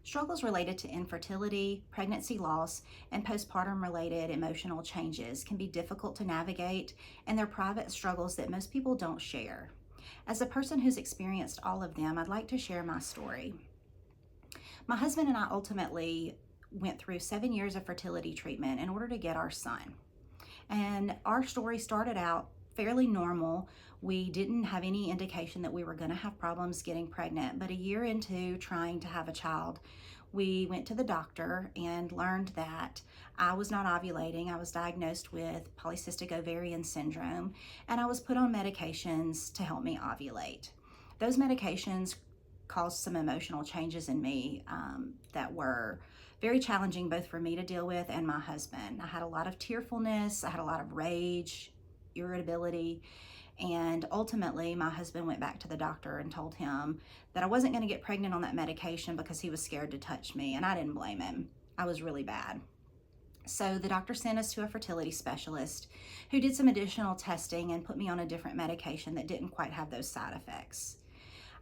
Struggles related to infertility, pregnancy loss, and postpartum related emotional changes can be difficult to navigate, and they're private struggles that most people don't share. As a person who's experienced all of them, I'd like to share my story. My husband and I ultimately went through 7 years of fertility treatment in order to get our son. And our story started out fairly normal. We didn't have any indication that we were going to have problems getting pregnant, but a year into trying to have a child, we went to the doctor and learned that I was not ovulating. I was diagnosed with polycystic ovarian syndrome, and I was put on medications to help me ovulate. Those medications caused some emotional changes in me that were very challenging both for me to deal with and my husband. I had a lot of tearfulness, I had a lot of rage, irritability, and ultimately my husband went back to the doctor and told him that I wasn't going to get pregnant on that medication because he was scared to touch me, and I didn't blame him. I was really bad. So the doctor sent us to a fertility specialist who did some additional testing and put me on a different medication that didn't quite have those side effects.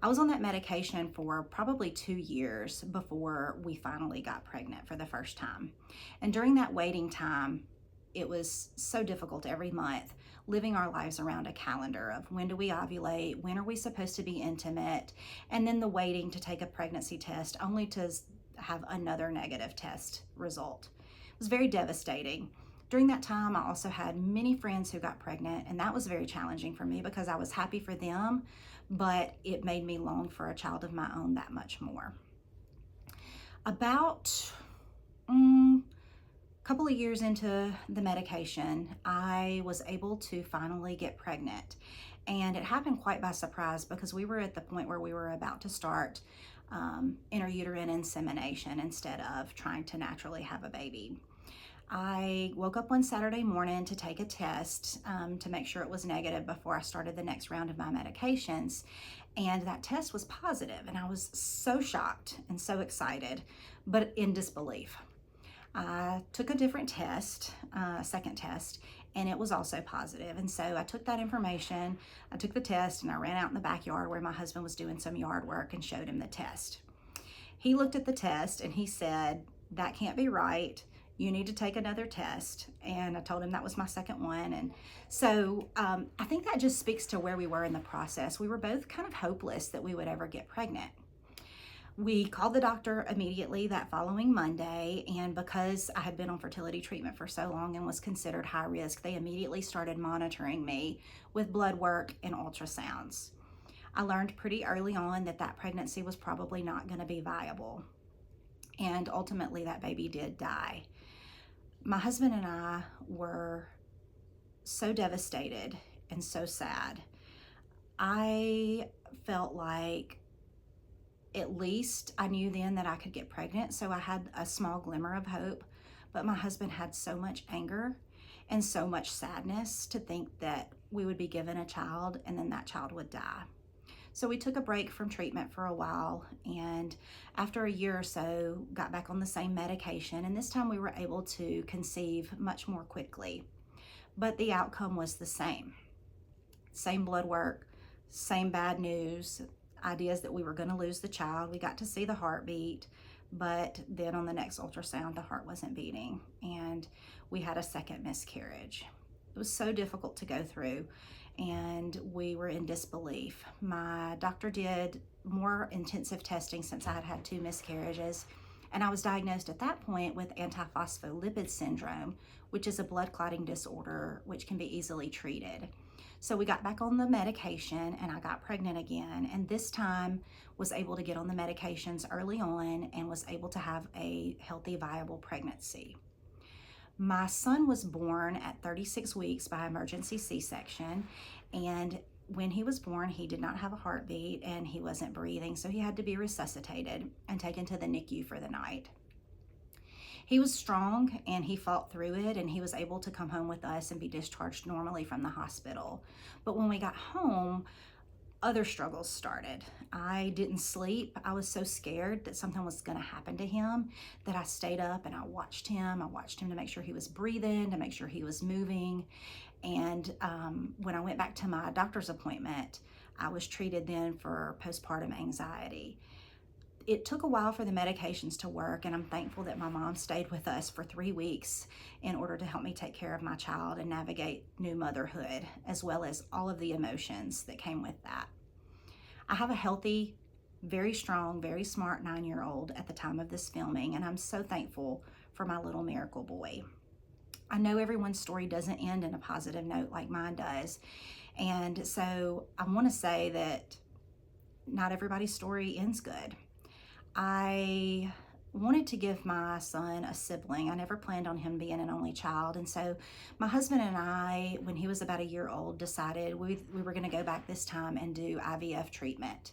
I was on that medication for probably 2 years before we finally got pregnant for the first time. And during that waiting time, it was so difficult every month living our lives around a calendar of when do we ovulate, when are we supposed to be intimate, and then the waiting to take a pregnancy test only to have another negative test result. It was very devastating. During that time, I also had many friends who got pregnant, and that was very challenging for me because I was happy for them, but it made me long for a child of my own that much more. About a couple of years into the medication, I was able to finally get pregnant, and it happened quite by surprise because we were at the point where we were about to start intrauterine insemination instead of trying to naturally have a baby. I woke up one Saturday morning to take a test to make sure it was negative before I started the next round of my medications, and that test was positive, and I was so shocked and so excited, but in disbelief. I took a different test, a second test, and it was also positive. And so I took that information, I took the test, and I ran out in the backyard where my husband was doing some yard work and showed him the test. He looked at the test and he said, "That can't be right. You need to take another test." And I told him that was my second one. And so I think that just speaks to where we were in the process. We were both kind of hopeless that we would ever get pregnant. We called the doctor immediately that following Monday, and because I had been on fertility treatment for so long and was considered high risk, they immediately started monitoring me with blood work and ultrasounds. I learned pretty early on that that pregnancy was probably not going to be viable, and ultimately that baby did die. My husband and I were so devastated and so sad. I felt like at least I knew then that I could get pregnant, so I had a small glimmer of hope, but my husband had so much anger and so much sadness to think that we would be given a child and then that child would die. So we took a break from treatment for a while, and after a year or so got back on the same medication, and this time we were able to conceive much more quickly. But the outcome was the same. Same blood work, same bad news, ideas that we were going to lose the child. We got to see the heartbeat, but then on the next ultrasound, the heart wasn't beating, and we had a second miscarriage. It was so difficult to go through, and we were in disbelief. My doctor did more intensive testing since I had had 2 miscarriages, and I was diagnosed at that point with antiphospholipid syndrome, which is a blood clotting disorder which can be easily treated. So we got back on the medication, and I got pregnant again, and this time was able to get on the medications early on and was able to have a healthy, viable pregnancy. My son was born at 36 weeks by emergency C-section, and when he was born, he did not have a heartbeat and he wasn't breathing, so he had to be resuscitated and taken to the NICU for the night. He was strong and he fought through it, and he was able to come home with us and be discharged normally from the hospital. But when we got home, other struggles started. I didn't sleep. I was so scared that something was going to happen to him that I stayed up and I watched him. I watched him to make sure he was breathing, to make sure he was moving. And when I went back to my doctor's appointment, I was treated then for postpartum anxiety. it took a while for the medications to work, and I'm thankful that my mom stayed with us for 3 weeks in order to help me take care of my child and navigate new motherhood, as well as all of the emotions that came with that. I have a healthy, very strong, very smart 9-year-old at the time of this filming, and I'm so thankful for my little miracle boy. I know everyone's story doesn't end in a positive note like mine does, and so I want to say that not everybody's story ends good. I wanted to give my son a sibling. I never planned on him being an only child. And so my husband and I, when he was about a year old, decided we were going to go back this time and do IVF treatment.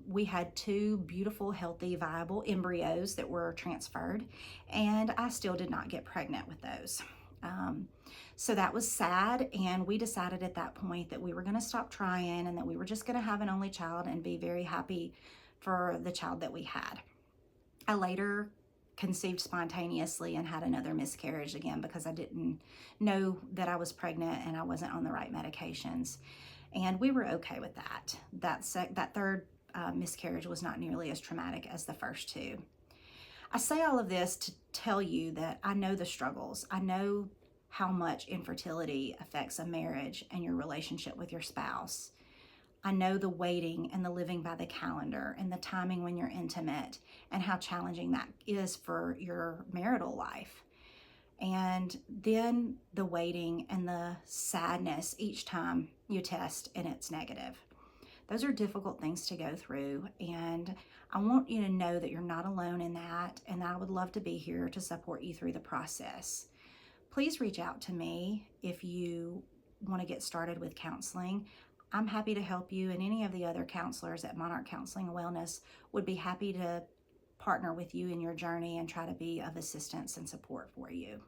We had 2 beautiful, healthy, viable embryos that were transferred, and I still did not get pregnant with those. So that was sad, and we decided at that point that we were going to stop trying and that we were just going to have an only child and be very happy for the child that we had. I later conceived spontaneously and had another miscarriage again because I didn't know that I was pregnant and I wasn't on the right medications. And we were okay with that. That third miscarriage was not nearly as traumatic as the first 2. I say all of this to tell you that I know the struggles. I know how much infertility affects a marriage and your relationship with your spouse. I know the waiting and the living by the calendar and the timing when you're intimate and how challenging that is for your marital life. And then the waiting and the sadness each time you test and it's negative. Those are difficult things to go through, and I want you to know that you're not alone in that, and I would love to be here to support you through the process. Please reach out to me if you want to get started with counseling. I'm happy to help you, and any of the other counselors at Monarch Counseling and Wellness would be happy to partner with you in your journey and try to be of assistance and support for you.